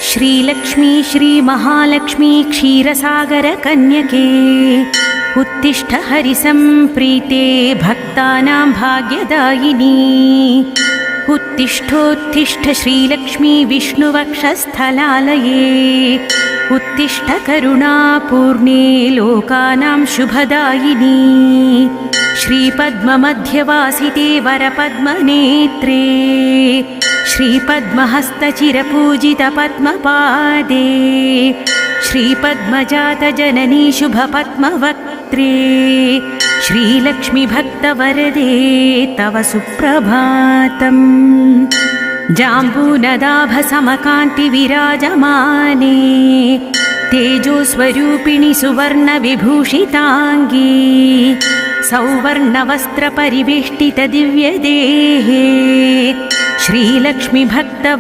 श्रीलक्ष्मी श्रीमहालक्ष्मी क्षीरसागरकन्यके उत्तिष्ठ हरिसम्प्रीते भक्तानां भाग्यदायिनी उत्तिष्ठोत्तिष्ठ श्रीलक्ष्मी विष्णुवक्षस्थलालये उत्तिष्ठ करुणापूर्णे लोकानां शुभदायिनी श्रीपद्ममध्यवासिते वरपद्मनेत्रे श्रीपद्महस्तचिरपूजितपद्मपादे श्रीपद्मजातजननी शुभपद्मवक्त्रे श्रीलक्ष्मीभक्तवरदे तव सुप्रभातम् जाम्बूनदाभसमकान्तिविराजमाने तेजोस्वरूपिणि सुवर्णविभूषिताङ्गी सौवर्णवस्त्रपरिवेष्टितदिव्यदेहे श्रीलक्ष्मीभक्तवरदे